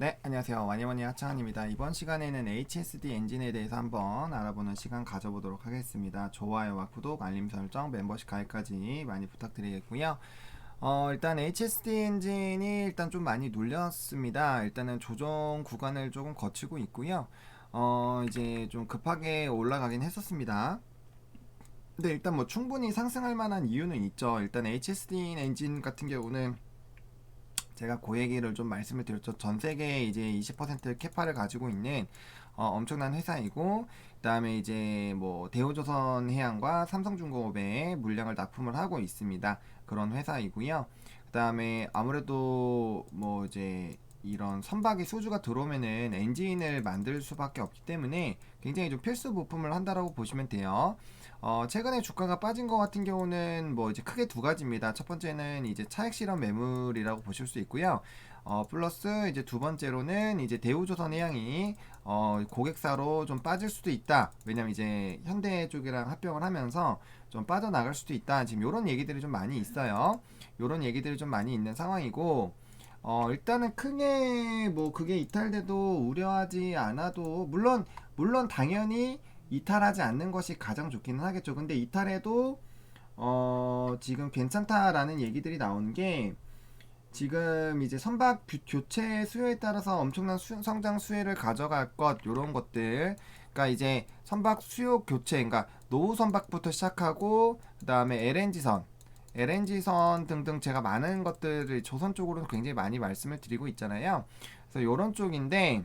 네, 안녕하세요. 와니와니 하창한입니다. 이번 시간에는 HSD 엔진에 대해서 한번 알아보는 시간 가져보도록 하겠습니다. 좋아요와 구독, 알림 설정, 멤버십 가입까지 많이 부탁드리겠고요. 일단 HSD 엔진이 일단 좀 많이 눌렸습니다. 일단은 조정 구간을 조금 거치고 있고요. 이제 좀 급하게 올라가긴 했었습니다. 근데 일단 뭐 충분히 상승할 만한 이유는 있죠. 일단 HSD 엔진 같은 경우는 제가 그 얘기를 좀 말씀을 드렸죠. 전 세계에 이제 20% 캐파를 가지고 있는 엄청난 회사이고, 그다음에 이제 뭐 대우조선 해양과 삼성중공업에 물량을 납품을 하고 있습니다. 그런 회사이고요. 그다음에 아무래도 뭐 이제 이런 선박이 수주가 들어오면은 엔진을 만들 수밖에 없기 때문에 굉장히 좀 필수 부품을 한다라고 보시면 돼요. 최근에 주가가 빠진 것 같은 경우는 뭐 이제 크게 두 가지입니다. 첫 번째는 이제 차액 실현 매물이라고 보실 수 있고요. 플러스 이제 두 번째로는 이제 대우조선해양이 고객사로 좀 빠질 수도 있다. 왜냐면 이제 현대 쪽이랑 합병을 하면서 좀 빠져나갈 수도 있다. 지금 이런 얘기들이 좀 많이 있어요. 이런 얘기들이 좀 많이 있는 상황이고, 일단은 크게 뭐 그게 이탈돼도 우려하지 않아도 물론 당연히 이탈하지 않는 것이 가장 좋기는 하겠죠. 근데 이탈해도 지금 괜찮다라는 얘기들이 나오는 게 지금 이제 선박 교체 수요에 따라서 엄청난 성장 수혜를 가져갈 것 요런 것들, 그러니까 이제 선박 수요 교체, 그러니까 노후 선박부터 시작하고 그다음에 LNG선 등등 제가 많은 것들을 조선 쪽으로는 굉장히 많이 말씀을 드리고 있잖아요. 그래서 요런 쪽인데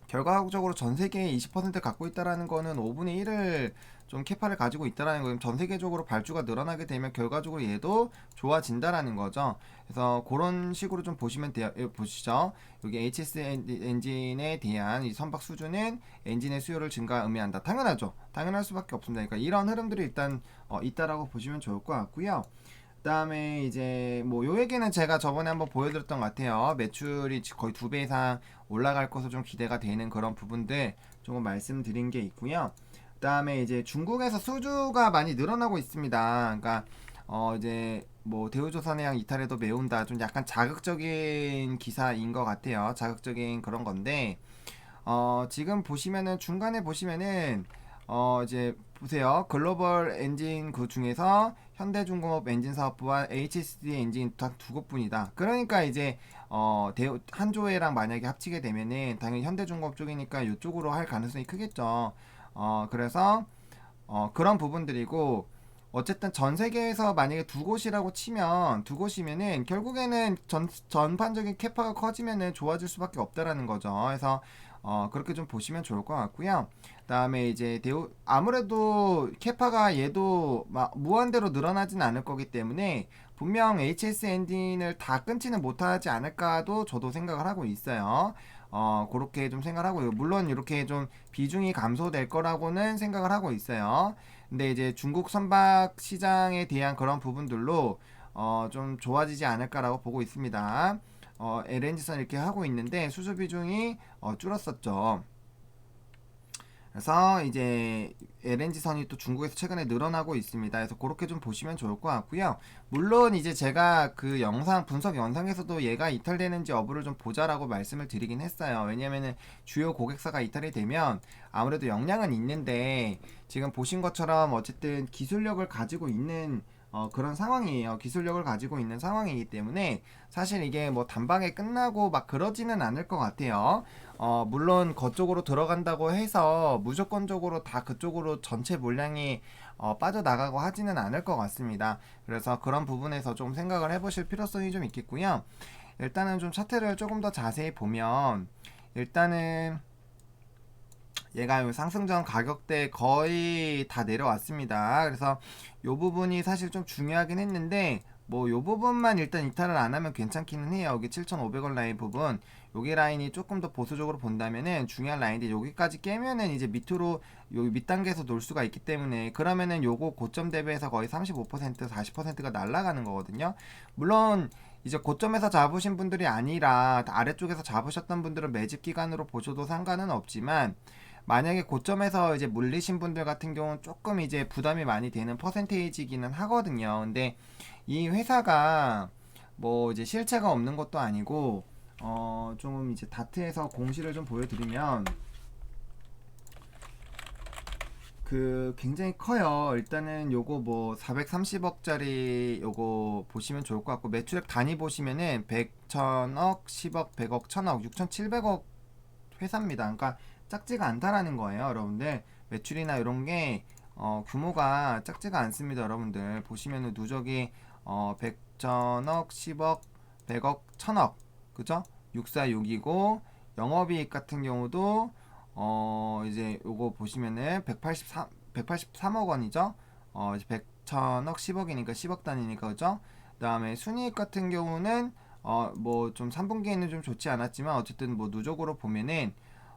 결과적으로 전 세계에 20% 갖고 있다라는 거는 5분의 1을 좀 캐파를 가지고 있다라는 거예요. 전 세계적으로 발주가 늘어나게 되면 결과적으로 얘도 좋아진다라는 거죠. 그래서 그런 식으로 좀 보시면 돼요. 보시죠. 여기 HS 엔진에 대한 이 선박 수주는 엔진의 수요를 증가 의미한다. 당연하죠. 당연할 수밖에 없습니다. 그러니까 이런 흐름들이 일단 있다라고 보시면 좋을 것 같고요. 그다음에 이제 뭐 요 얘기는 제가 저번에 한번 보여드렸던 것 같아요. 매출이 거의 2배 이상 올라갈 것으로 좀 기대가 되는 그런 부분들 조금 말씀드린 게 있고요. 그다음에 이제 중국에서 수주가 많이 늘어나고 있습니다. 그러니까 이제 뭐 대우조선해양 이탈에도 메운다, 좀 약간 자극적인 기사인 것 같아요. 자극적인 그런 건데 지금 보시면은 중간에 보시면은 이제 보세요. 글로벌 엔진 그 중에서 현대중공업 엔진 사업부와 HSD 엔진 딱 두 곳뿐이다. 그러니까 이제 한조회랑 만약에 합치게 되면은 당연히 현대중공업 쪽이니까 이쪽으로 할 가능성이 크겠죠. 그래서 그런 부분들이고, 어쨌든 전 세계에서 만약에 두 곳이라고 치면 두 곳이면은 결국에는 전반적인 캐파가 커지면은 좋아질 수밖에 없다라는 거죠. 그래서 그렇게 좀 보시면 좋을 것 같고요. 그다음에 이제 아무래도 캐파가 얘도 막 무한대로 늘어나진 않을 거기 때문에 분명 HS 엔진을 다 끊지는 못하지 않을까도 저도 생각을 하고 있어요. 그렇게 좀 생각을 하고요. 물론 이렇게 좀 비중이 감소될 거라고는 생각을 하고 있어요. 근데 이제 중국 선박 시장에 대한 그런 부분들로 좀 좋아지지 않을까라고 보고 있습니다. LNG선 이렇게 하고 있는데 수주 비중이 줄었었죠. 그래서 이제 LNG선이 또 중국에서 최근에 늘어나고 있습니다. 그래서 그렇게 좀 보시면 좋을 것 같고요. 물론 이제 제가 그 영상 분석 영상에서도 얘가 이탈되는지 여부를 좀 보자라고 말씀을 드리긴 했어요. 왜냐면은 주요 고객사가 이탈이 되면 아무래도 영향은 있는데 지금 보신 것처럼 어쨌든 기술력을 가지고 있는 그런 상황이에요. 기술력을 가지고 있는 상황이기 때문에 사실 이게 뭐 단방에 끝나고 막 그러지는 않을 것 같아요. 물론 그쪽으로 들어간다고 해서 무조건적으로 다 그쪽으로 전체 물량이 빠져나가고 하지는 않을 것 같습니다. 그래서 그런 부분에서 좀 생각을 해보실 필요성이 좀 있겠고요. 일단은 좀 차트를 조금 더 자세히 보면 일단은 얘가 상승전 가격대 거의 다 내려왔습니다. 그래서 요 부분이 사실 좀 중요하긴 했는데 뭐 요 부분만 일단 이탈을 안 하면 괜찮기는 해요. 여기 7,500원 라인 부분, 여기 라인이 조금 더 보수적으로 본다면은 중요한 라인인데 여기까지 깨면은 이제 밑으로 여기 밑단계에서 놀 수가 있기 때문에 그러면은 요거 고점 대비해서 거의 35% 40%가 날아가는 거거든요. 물론 이제 고점에서 잡으신 분들이 아니라 아래쪽에서 잡으셨던 분들은 매집 기간으로 보셔도 상관은 없지만, 만약에 고점에서 이제 물리신 분들 같은 경우는 조금 이제 부담이 많이 되는 퍼센테이지기는 하거든요. 근데 이 회사가 뭐 이제 실체가 없는 것도 아니고 좀 이제 다트에서 공시를 좀 보여드리면 그 굉장히 커요. 일단은 요거 뭐 430억짜리 요거 보시면 좋을 것 같고, 매출액 단위 보시면은 100, 1000억, 10억, 100억, 1000억, 6700억 회사입니다. 그러니까 작지가 않다라는 거예요, 여러분들. 매출이나 이런 게 규모가 작지가 않습니다, 여러분들. 보시면은 누적이 100, 1000억, 10억, 100억, 1000억, 그죠? 646이고, 영업이익 같은 경우도 이제 요거 보시면은 183억 원이죠. 이제 100, 1000억, 10억이니까 10억 단위니까, 그죠? 그다음에 순이익 같은 경우는 뭐 좀 3분기에는 좀 좋지 않았지만, 어쨌든 뭐 누적으로 보면은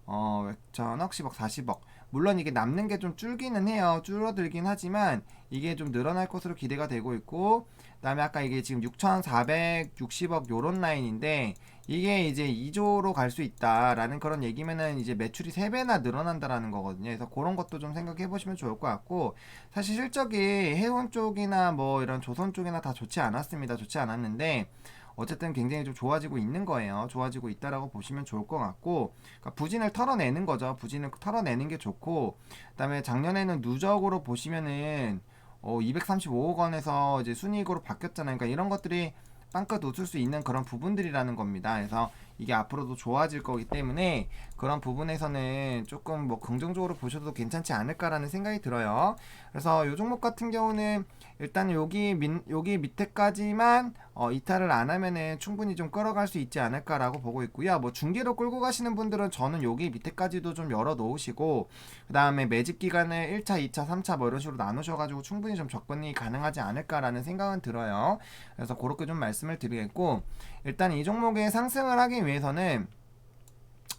100천억, 10억, 40억. 물론 이게 남는 게 좀 줄기는 해요. 줄어들긴 하지만 이게 좀 늘어날 것으로 기대가 되고 있고, 그다음에 아까 이게 지금 6,460억 요런 라인인데, 이게 이제 2조로 갈 수 있다라는 그런 얘기면은 이제 매출이 3배나 늘어난다라는 거거든요. 그래서 그런 것도 좀 생각해 보시면 좋을 것 같고, 사실 실적이 해운 쪽이나 뭐 이런 조선 쪽이나 다 좋지 않았습니다. 좋지 않았는데 어쨌든 굉장히 좀 좋아지고 있는 거예요. 좋아지고 있다라고 보시면 좋을 것 같고, 그러니까 부진을 털어내는 거죠. 부진을 털어내는 게 좋고, 그다음에 작년에는 누적으로 보시면은 235억 원에서 이제 순이익으로 바뀌었잖아요. 그러니까 이런 것들이 빵긋 웃을 수 있는 그런 부분들이라는 겁니다. 그래서 이게 앞으로도 좋아질 거기 때문에 그런 부분에서는 조금 뭐 긍정적으로 보셔도 괜찮지 않을까라는 생각이 들어요. 그래서 이 종목 같은 경우는 일단 여기 밑에까지만 이탈을 안 하면은 충분히 좀 끌어갈 수 있지 않을까라고 보고 있고요. 뭐 중기로 끌고 가시는 분들은 저는 여기 밑에까지도 좀 열어 놓으시고, 그 다음에 매집 기간을 1차, 2차, 3차 뭐 이런 식으로 나누셔가지고 충분히 좀 접근이 가능하지 않을까라는 생각은 들어요. 그래서 그렇게 좀 말씀을 드리겠고, 일단 이 종목의 상승을 하기 위해서는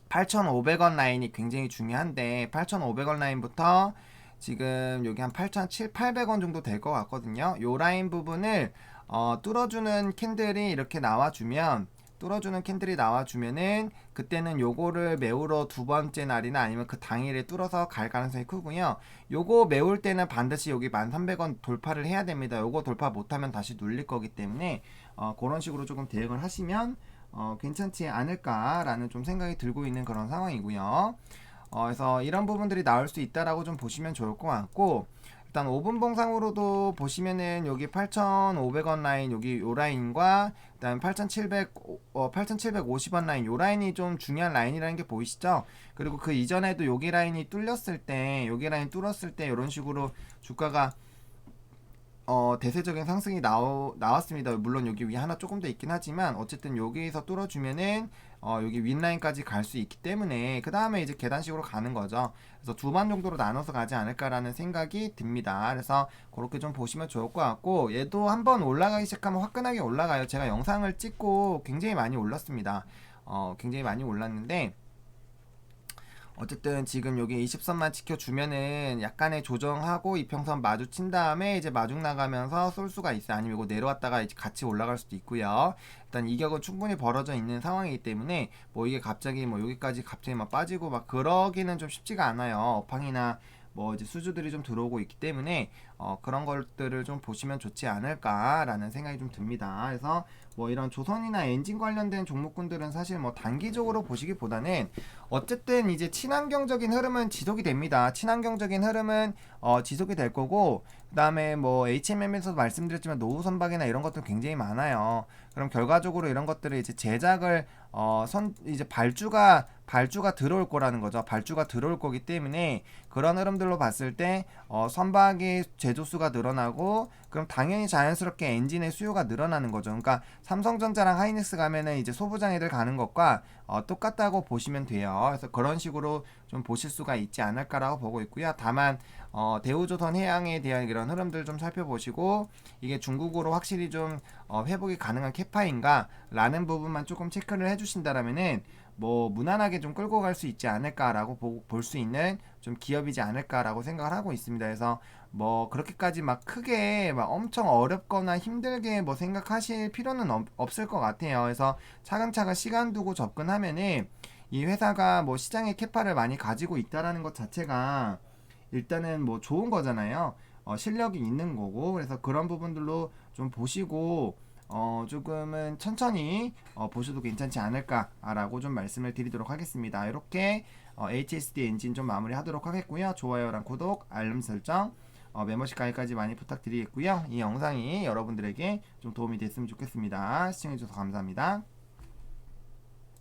8,500원 라인이 굉장히 중요한데, 8,500원 라인부터 지금 여기 한 8,700, 800원 정도 될 것 같거든요. 요 라인 부분을 뚫어주는 캔들이 이렇게 나와주면, 뚫어주는 캔들이 나와주면은 그때는 요거를 메우러 두 번째 날이나 아니면 그 당일에 뚫어서 갈 가능성이 크고요. 요거 메울 때는 반드시 여기 1300원 돌파를 해야 됩니다. 요거 돌파 못하면 다시 눌릴 거기 때문에 그런 식으로 조금 대응을 하시면 괜찮지 않을까라는 좀 생각이 들고 있는 그런 상황이고요. 그래서 이런 부분들이 나올 수 있다라고 좀 보시면 좋을 것 같고, 일단 5분 봉상으로도 보시면은 여기 8,500원 라인, 여기 요 라인과 그다음 8,750원 라인, 요 라인이 좀 중요한 라인이라는 게 보이시죠? 그리고 그 이전에도 여기 라인이 뚫렸을 때, 여기 라인 뚫었을 때 이런 식으로 주가가 대세적인 상승이 나왔습니다. 물론 여기 위에 하나 조금 더 있긴 하지만 어쨌든 여기에서 뚫어주면은 여기 윗라인까지 갈 수 있기 때문에 그 다음에 이제 계단식으로 가는 거죠. 그래서 두 반 정도로 나눠서 가지 않을까라는 생각이 듭니다. 그래서 그렇게 좀 보시면 좋을 것 같고, 얘도 한번 올라가기 시작하면 화끈하게 올라가요. 제가 영상을 찍고 굉장히 많이 올랐습니다. 굉장히 많이 올랐는데, 어쨌든 지금 여기 20선만 지켜주면은 약간의 조정하고 이평선 마주친 다음에 이제 마중 나가면서 쏠 수가 있어요. 아니면 이거 내려왔다가 이제 같이 올라갈 수도 있고요. 일단 이격은 충분히 벌어져 있는 상황이기 때문에 뭐 이게 갑자기 뭐 여기까지 갑자기 막 빠지고 막 그러기는 좀 쉽지가 않아요. 업황이나 뭐 이제 수주들이 좀 들어오고 있기 때문에 그런 것들을 좀 보시면 좋지 않을까라는 생각이 좀 듭니다. 그래서 뭐 이런 조선이나 엔진 관련된 종목군들은 사실 뭐 단기적으로 보시기보다는 어쨌든 이제 친환경적인 흐름은 지속이 됩니다. 친환경적인 흐름은 지속이 될 거고, 그 다음에 뭐 HMM에서도 말씀드렸지만 노후 선박이나 이런 것들 굉장히 많아요. 그럼 결과적으로 이런 것들을 이제 제작을 이제 발주가 들어올 거라는 거죠. 발주가 들어올 거기 때문에 그런 흐름들로 봤을 때 선박의 제조수가 늘어나고, 그럼 당연히 자연스럽게 엔진의 수요가 늘어나는 거죠. 그러니까 삼성전자랑 하이닉스 가면은 이제 소부장 애들 가는 것과 똑같다고 보시면 돼요. 그래서 그런 식으로 좀 보실 수가 있지 않을까라고 보고 있고요. 다만 대우조선 해양에 대한 이런 흐름들 좀 살펴보시고, 이게 중국으로 확실히 좀 회복이 가능한 캐파인가 라는 부분만 조금 체크를 해주신다라면은 뭐 무난하게 좀 끌고 갈 수 있지 않을까라고 볼 수 있는 좀 기업이지 않을까라고 생각을 하고 있습니다. 그래서 뭐 그렇게까지 막 크게 막 엄청 어렵거나 힘들게 뭐 생각하실 필요는 없을 것 같아요. 그래서 차근차근 시간 두고 접근하면은 이 회사가 뭐 시장의 캐파를 많이 가지고 있다라는 것 자체가 일단은 뭐 좋은 거잖아요. 실력이 있는 거고, 그래서 그런 부분들로 좀 보시고 조금은 천천히 보셔도 괜찮지 않을까라고 좀 말씀을 드리도록 하겠습니다. 이렇게 HSD 엔진 좀 마무리하도록 하겠고요. 좋아요랑 구독, 알림 설정, 멤버십 가입까지 많이 부탁드리겠고요. 이 영상이 여러분들에게 좀 도움이 됐으면 좋겠습니다. 시청해주셔서 감사합니다.